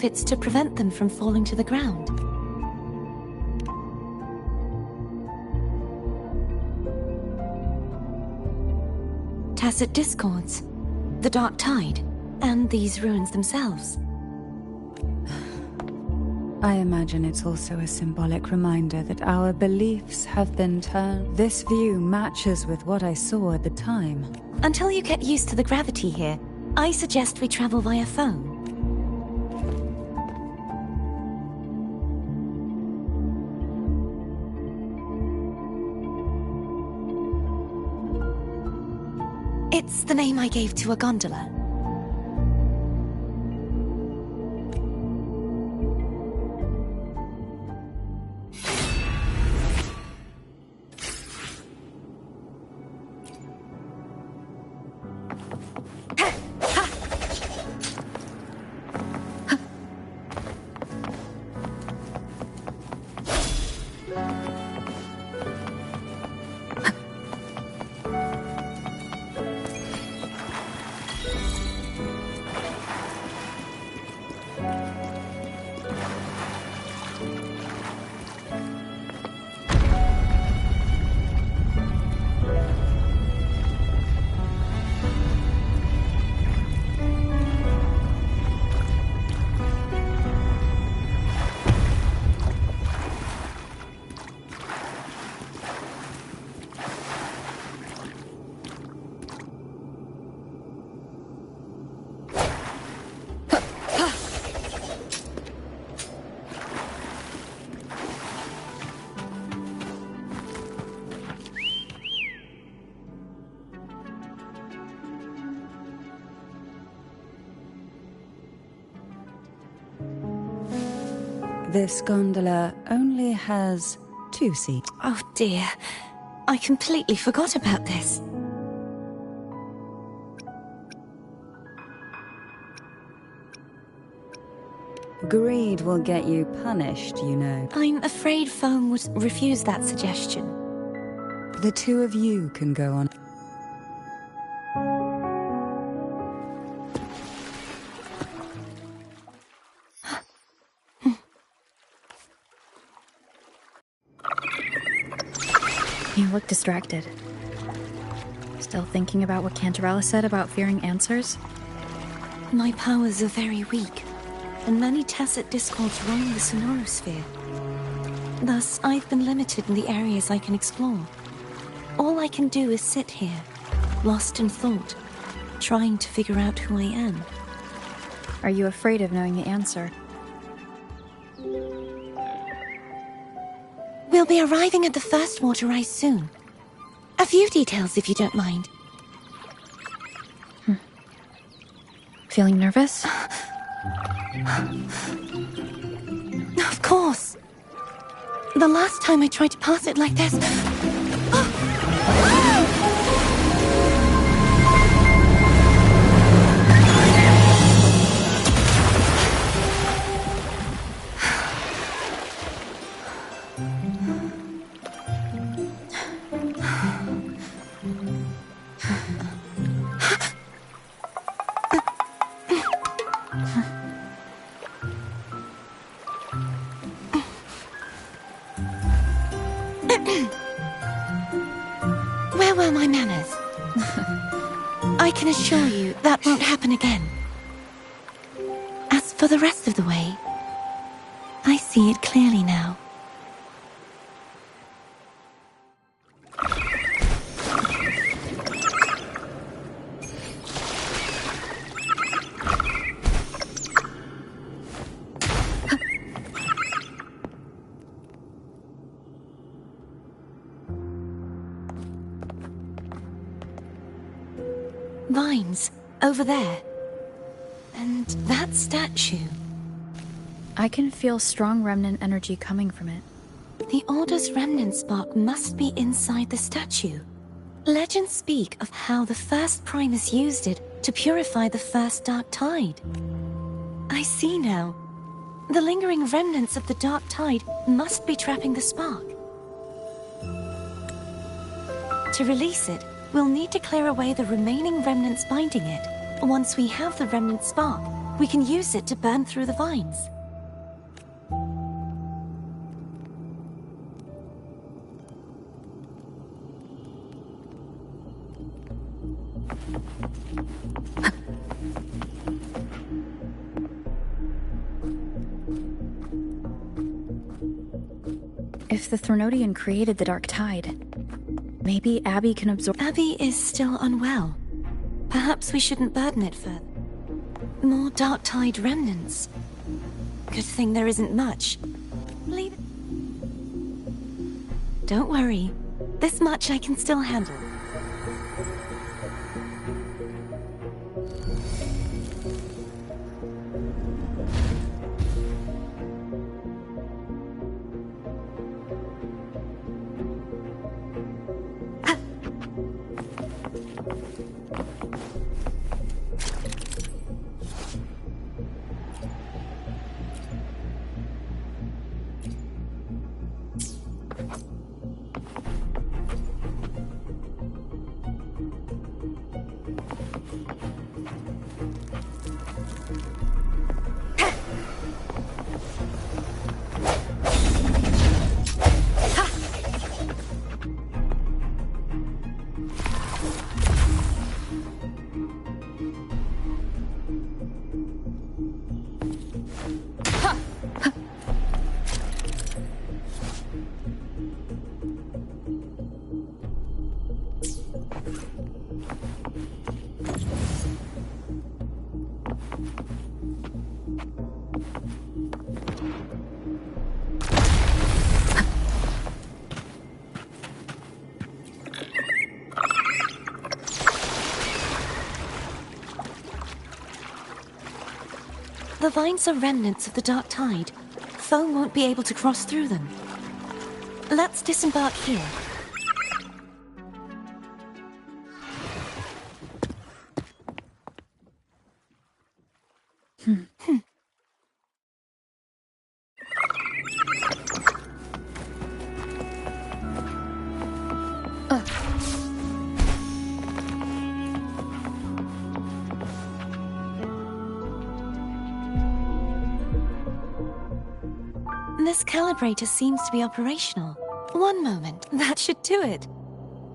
believe it's to prevent them from falling to the ground. Tacet discords, the Dark Tide, and these ruins themselves. I imagine it's also a symbolic reminder that our beliefs have been turned. This view matches with what I saw at the time. Until you get used to the gravity here, I suggest we travel via phone. It's the name I gave to a gondola. This gondola only has 2 seats. Oh dear, I completely forgot about this. Greed will get you punished, you know. I'm afraid Foam would refuse that suggestion. The 2 of you can go on. You look distracted. Still thinking about what Cantarella said about fearing answers? My powers are very weak, and many tacet discords roam the Sonorosphere. Thus, I've been limited in the areas I can explore. All I can do is sit here, lost in thought, trying to figure out who I am. Are you afraid of knowing the answer? We'll be arriving at the first water rise soon. A few details, if you don't mind. Feeling nervous? Of course. The last time I tried to pass it like this... Where were my manners? I can assure you that won't happen again. As for the rest of the way, I see it clearly now. Vines, over there. And that statue. I can feel strong remnant energy coming from it. The Order's remnant spark must be inside the statue. Legends speak of how the first Primus used it to purify the first Dark Tide. I see now. The lingering remnants of the Dark Tide must be trapping the spark. To release it, we'll need to clear away the remaining remnants binding it. Once we have the remnant spark, We can use it to burn through the vines. If the Threnodian created the Dark Tide, maybe Abby can absorb— Abby is still unwell. Perhaps we shouldn't burden it further. More Dark Tide remnants. Good thing there isn't much. Leave it. Don't worry. This much I can still handle. The vines are remnants of the Dark Tide. Foe won't be able to cross through them. Let's disembark here. This calibrator seems to be operational. One moment, that should do it.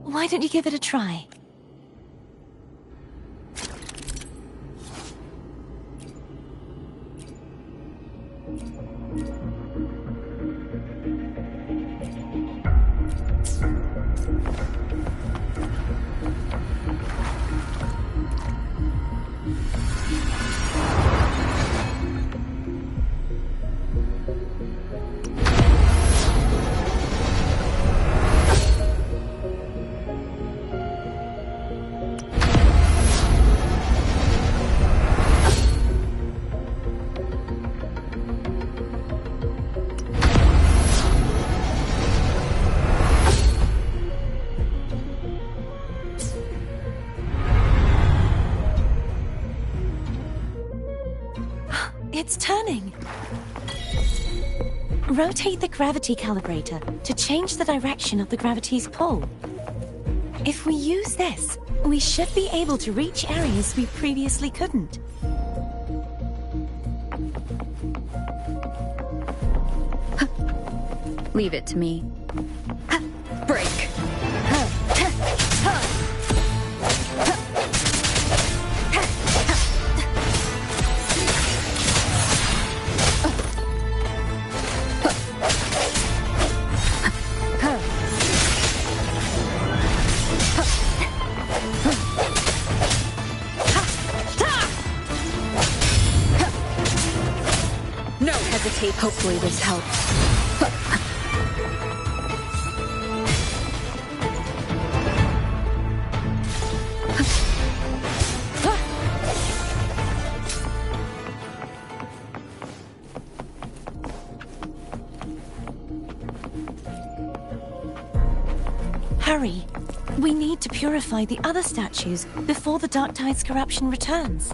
Why don't you give it a try? It's turning. Rotate the gravity calibrator to change the direction of the gravity's pull. If we use this, we should be able to reach areas we previously couldn't. Leave it to me. Break. No hesitate. Hopefully this helps. Hurry. We need to purify the other statues before the Dark Tide's corruption returns.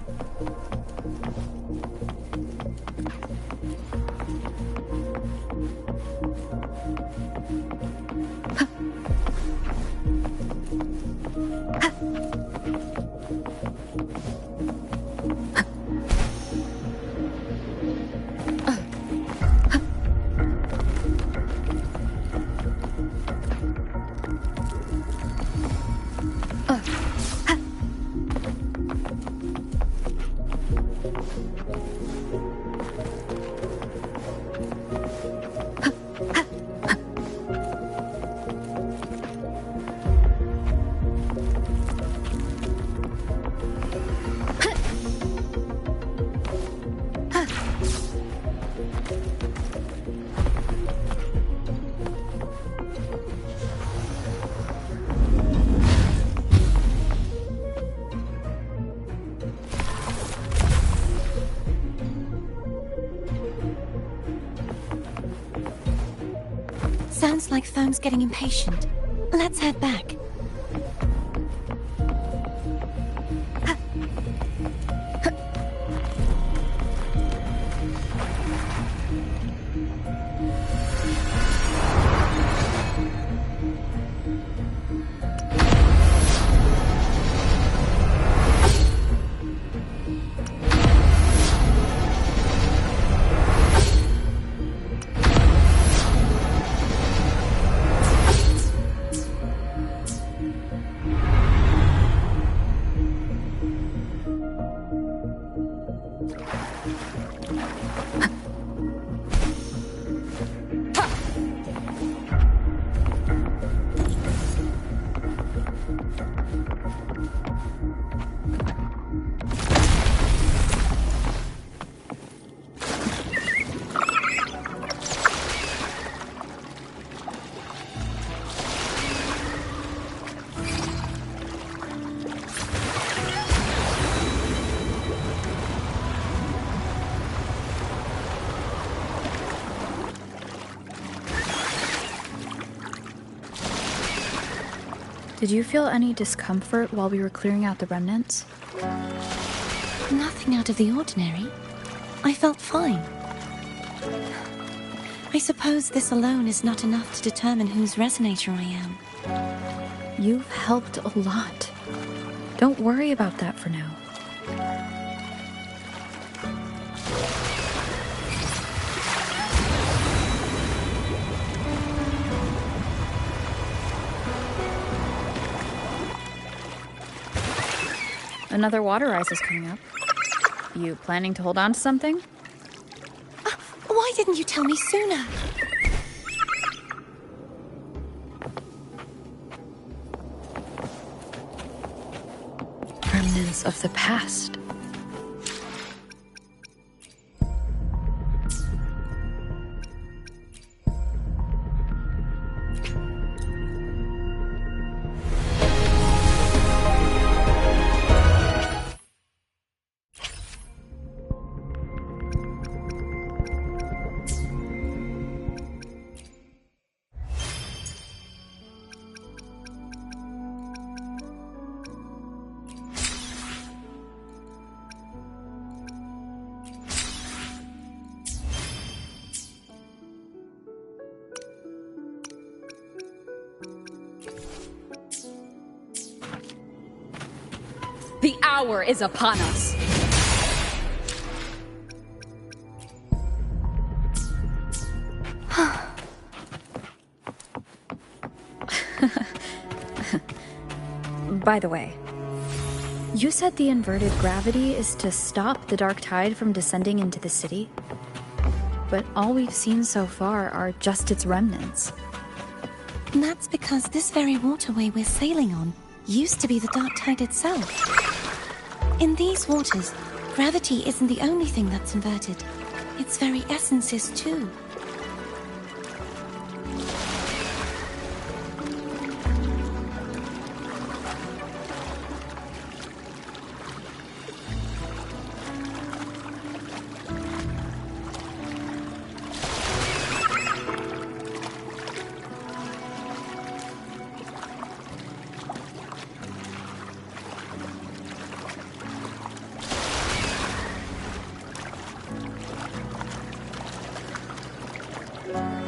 like Foam's getting impatient. Let's head back. Did you feel any discomfort while we were clearing out the remnants? Nothing out of the ordinary. I felt fine. I suppose this alone is not enough to determine whose resonator I am. You've helped a lot. Don't worry about that for now. Another water rise is coming up. You planning to hold on to something? Why didn't you tell me sooner? Remnants of the past. The hour is upon us. By the way, you said the inverted gravity is to stop the dark tide from descending into the city? But all we've seen so far are just its remnants. And that's because this very waterway we're sailing on used to be the dark tide itself. In these waters, gravity isn't the only thing that's inverted. Its very essence is too.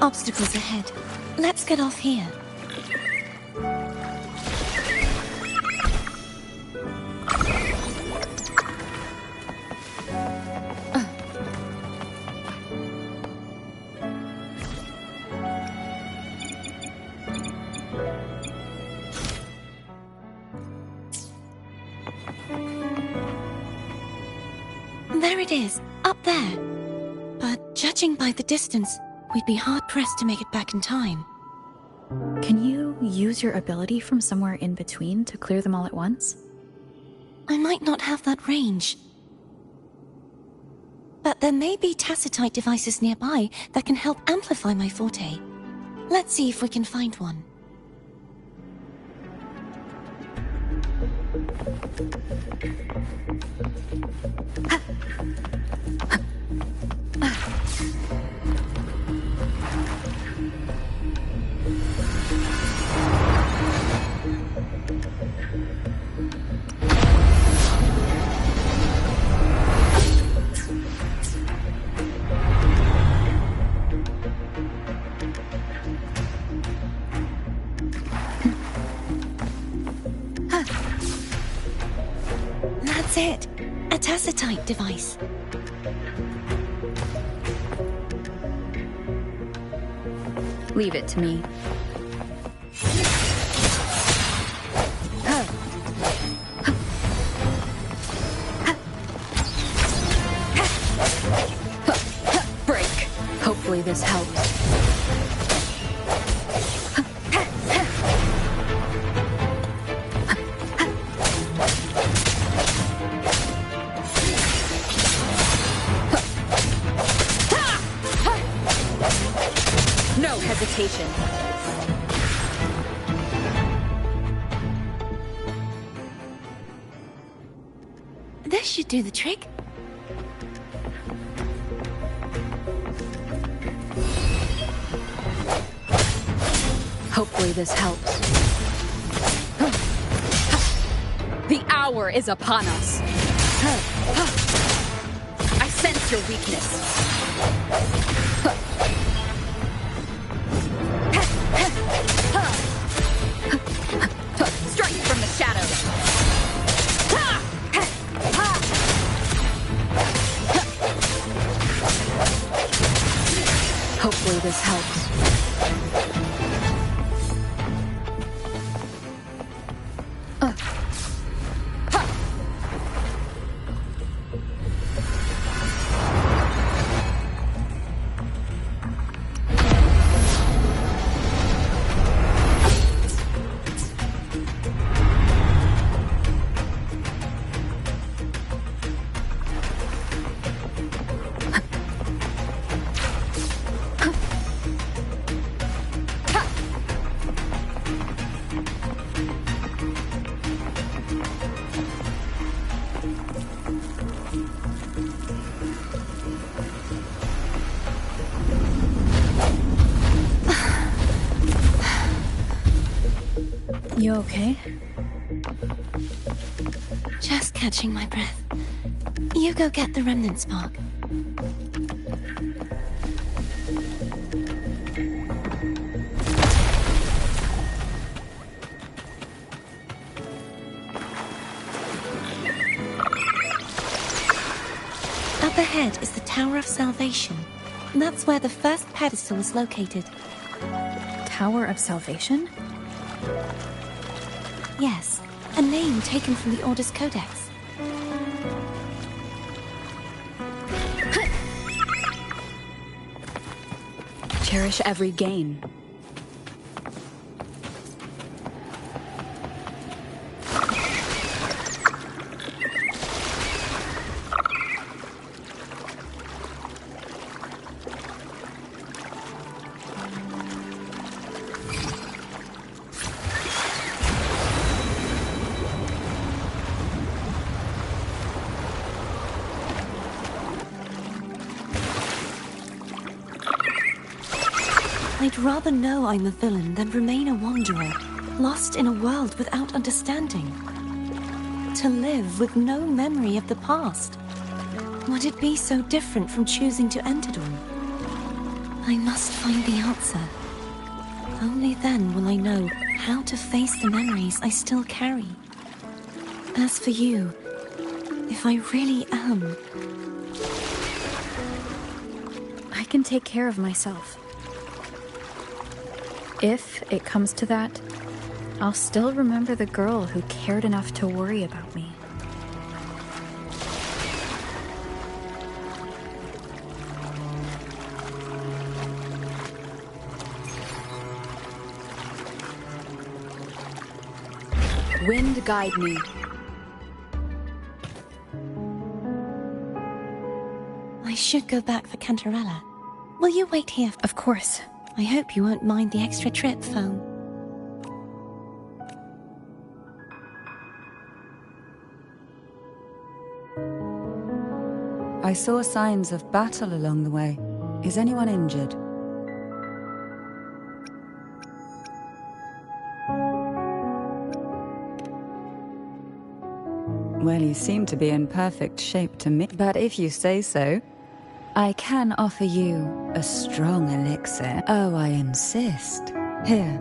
Obstacles ahead. Let's get off here. There it is, up there. But judging by the distance, we'd be hard-pressed to make it back in time. Can you use your ability from somewhere in between to clear them all at once? I might not have that range. But there may be tacitite devices nearby that can help amplify my forte. Let's see if we can find one. That's it. A tacitite device. Leave it to me. Break. Hopefully this helps. No hesitation. This should do the trick. Hopefully this helps. The hour is upon us. I sense your weakness. Strike from the shadows. Hopefully this helps. You okay? Just catching my breath. You go get the remnant spark. Up ahead is the Tower of Salvation. That's where the first pedestal is located. Tower of Salvation? Yes, a name taken from the Order's Codex. Cherish every gain. I'd rather know I'm a villain than remain a wanderer, lost in a world without understanding. To live with no memory of the past. Would it be so different from choosing to end it all? I must find the answer. Only then will I know how to face the memories I still carry. As for you, if I really am... I can take care of myself. If it comes to that, I'll still remember the girl who cared enough to worry about me. Wind guide me. I should go back for Cantarella. Will you wait here? Of course. I hope you won't mind the extra trip, Foam. I saw signs of battle along the way. Is anyone injured? Well, you seem to be in perfect shape to me. But if you say so, I can offer you a strong elixir. Oh, I insist. Here.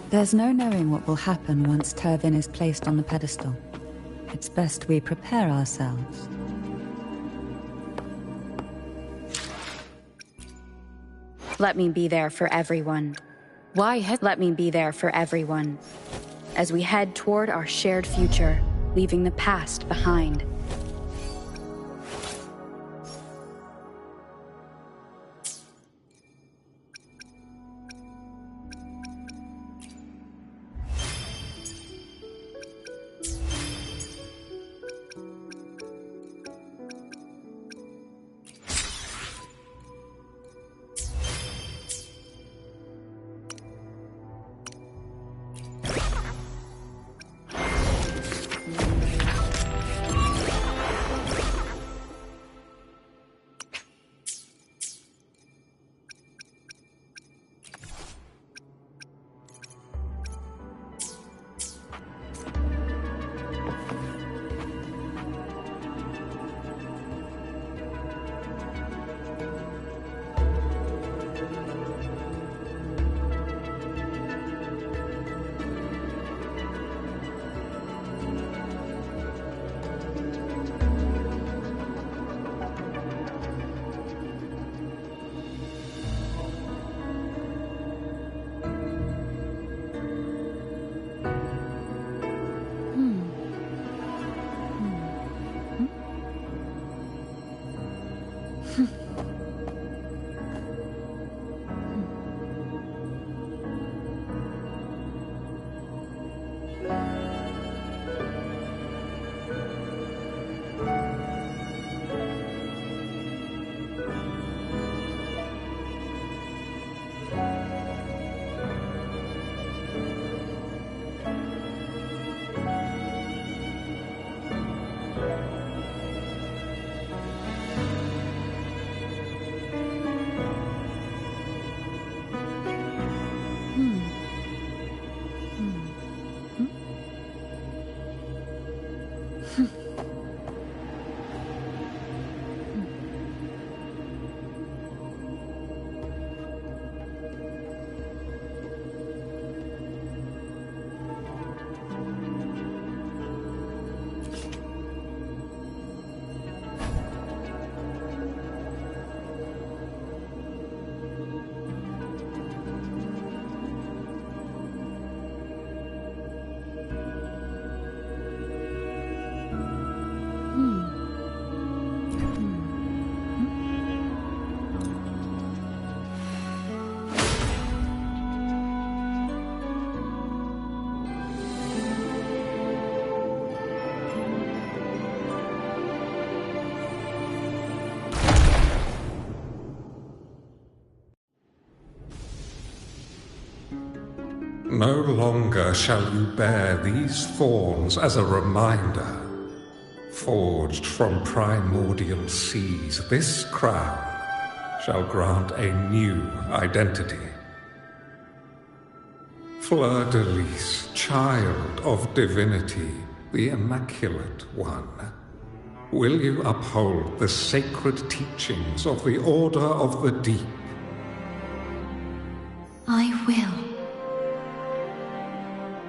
There's no knowing what will happen once Turvin is placed on the pedestal. It's best we prepare ourselves. Let me be there for everyone. Let me be there for everyone. As we head toward our shared future, leaving the past behind. No longer shall you bear these thorns as a reminder. Forged from primordial seas, this crown shall grant a new identity. Fleur-de-Lis, child of divinity, the Immaculate One, will you uphold the sacred teachings of the Order of the Deep? I will.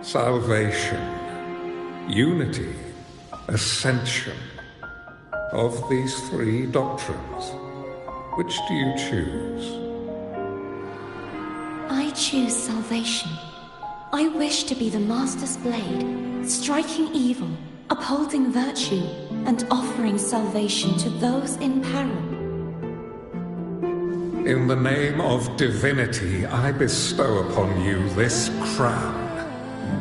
Salvation, unity, ascension. Of these three doctrines, which do you choose? I choose salvation. I wish to be the Master's blade, striking evil, upholding virtue, and offering salvation to those in peril. In the name of divinity, I bestow upon you this crown.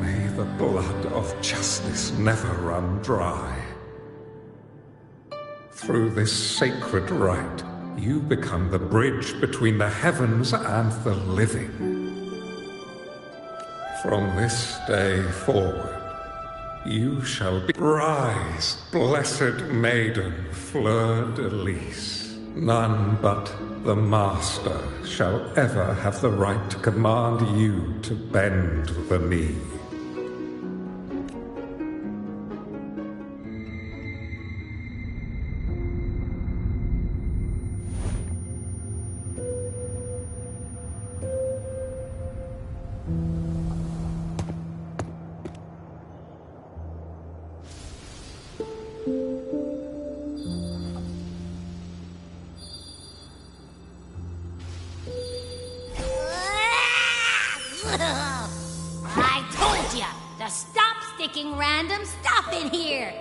May the blood of justice never run dry. Through this sacred rite, you become the bridge between the heavens and the living. From this day forward, you shall be... Rise, blessed maiden Fleur-de-Lis. None but the Master shall ever have the right to command you to bend the knee. I told ya to stop sticking random stuff in here!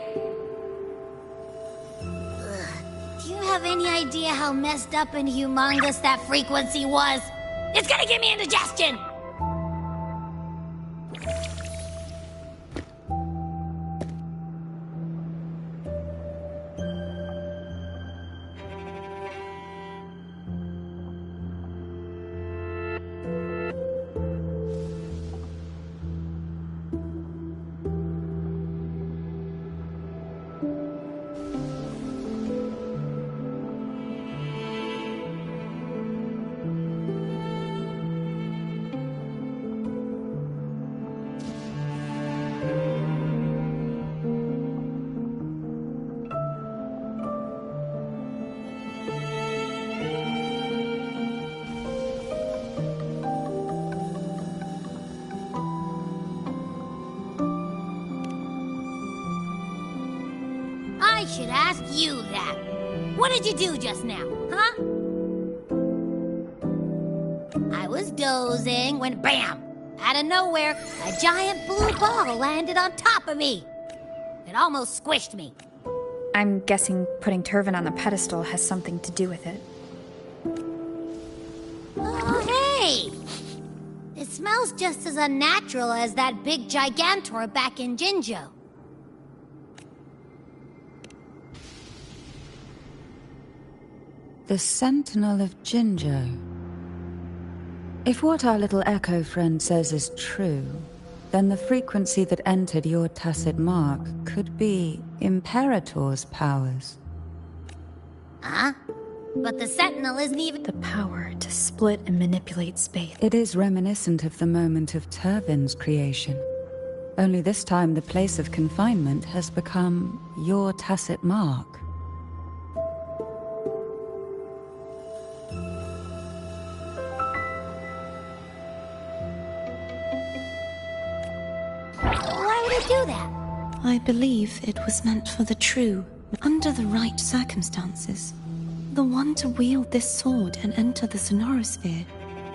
Do you have any idea how messed up and humongous that frequency was? It's gonna give me indigestion! I should ask you that. What did you do just now, huh? I was dozing when BAM! Out of nowhere, a giant blue ball landed on top of me. It almost squished me. I'm guessing putting Turvin on the pedestal has something to do with it. Oh, hey! It smells just as unnatural as that big Gigantor back in Jinzhou. The Sentinel of Jinzhou. If what our little echo friend says is true, then the frequency that entered your tacit mark could be Imperator's powers. Huh? But the Sentinel isn't even... The power to split and manipulate space. It is reminiscent of the moment of Turvin's creation. Only this time the place of confinement has become your tacit mark. Why would it do that? I believe it was meant for the true, under the right circumstances. The one to wield this sword and enter the Sonorosphere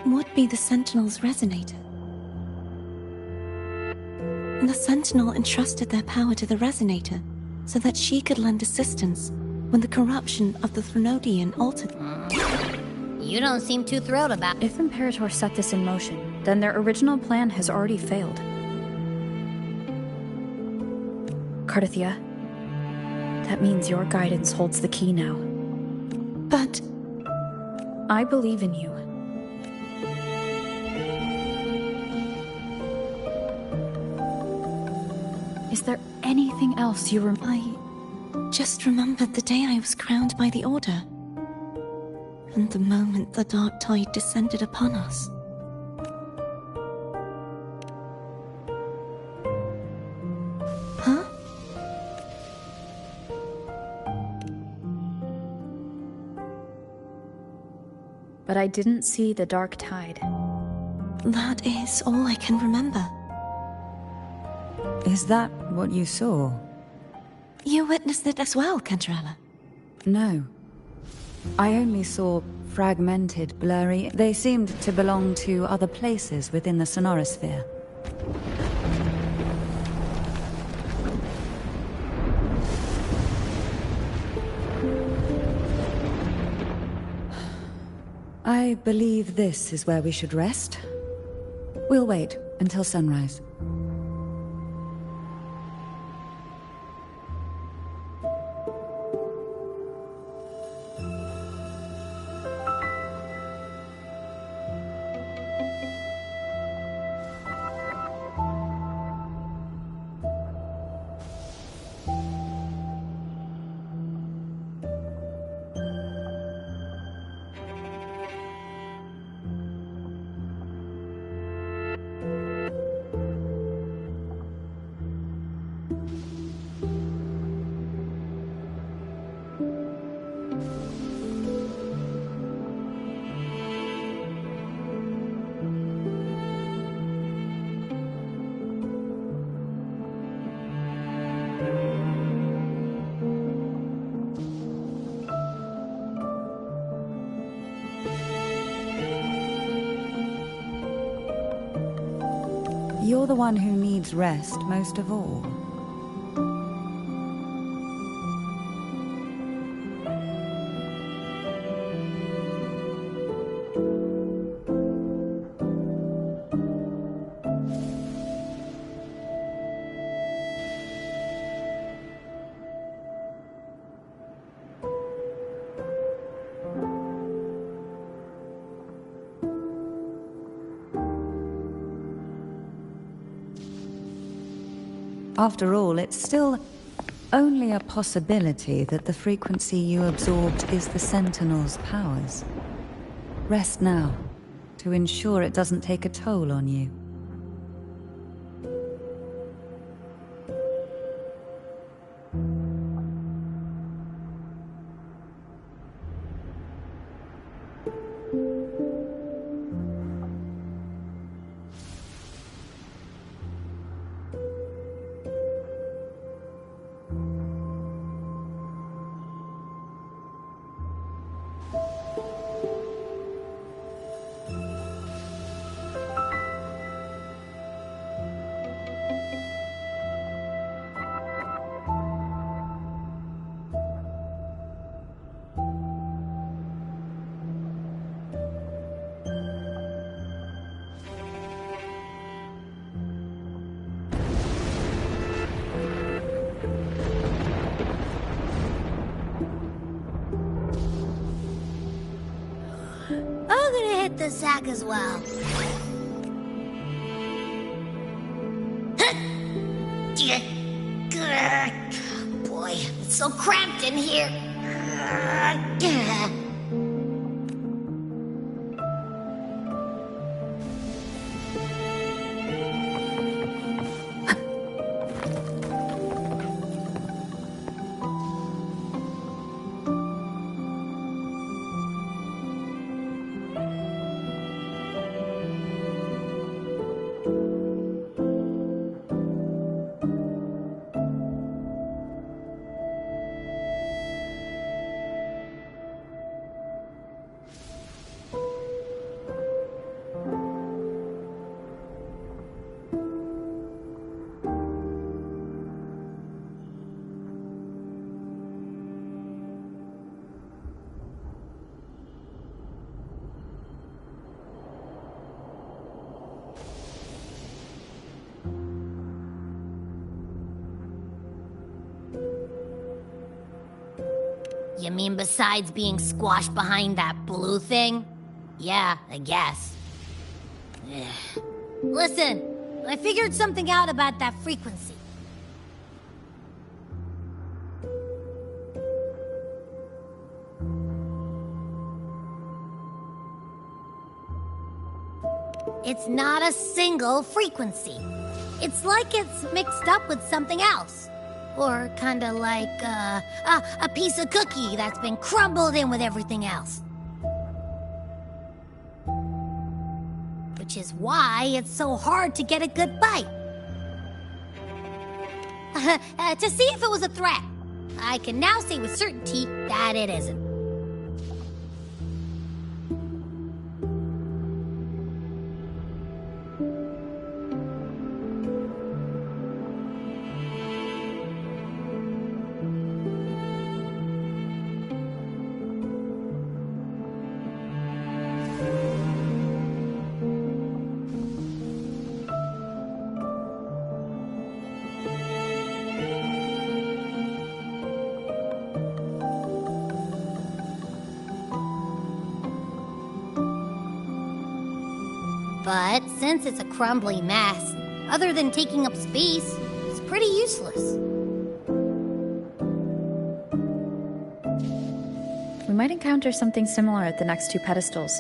would be the Sentinel's resonator. The Sentinel entrusted their power to the resonator so that she could lend assistance when the corruption of the Threnodian altered. You don't seem too thrilled about it. If Imperator set this in motion, then their original plan has already failed. Cardathia, that means your guidance holds the key now. But I believe in you. there anything else you remember? I just remembered the day I was crowned by the Order. And the moment the dark tide descended upon us. Huh? But I didn't see the dark tide. That is all I can remember. Is that what you saw? You witnessed it as well, Cantarella. No. I only saw fragmented, blurry. They seemed to belong to other places within the Sonorosphere. I believe this is where we should rest. We'll wait until sunrise. You're the one who needs rest most of all. After all, it's still only a possibility that the frequency you absorbed is the Sentinel's powers. Rest now, to ensure it doesn't take a toll on you. The sack as well. Boy, it's so cramped in here. You mean besides being squashed behind that blue thing? Yeah, I guess. Listen, I figured something out about that frequency. It's not a single frequency. It's like it's mixed up with something else. Or kinda like, a piece of cookie that's been crumbled in with everything else. Which is why it's so hard to get a good bite. To see if it was a threat. I can now say with certainty that it isn't. But since it's a crumbly mess, other than taking up space, it's pretty useless. We might encounter something similar at the next two pedestals.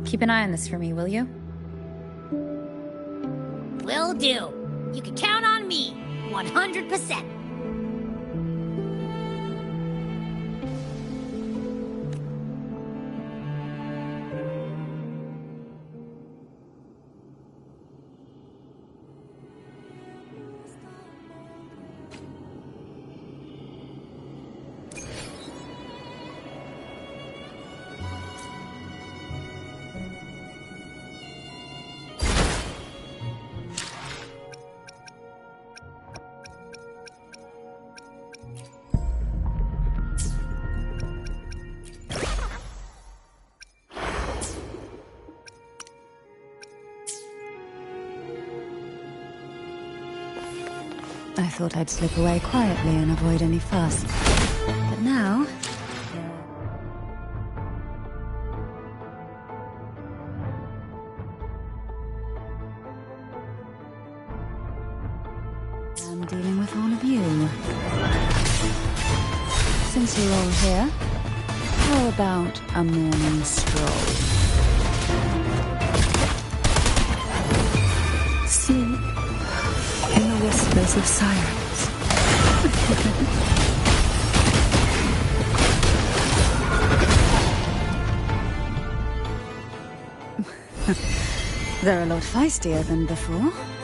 Keep an eye on this for me, will you? Will do. You can count on me, 100%. I thought I'd slip away quietly and avoid any fuss. But now... I'm dealing with all of you. Since you're all here, how about a morning stroll? Sleep in the whispers of silence. They're a lot feistier than before.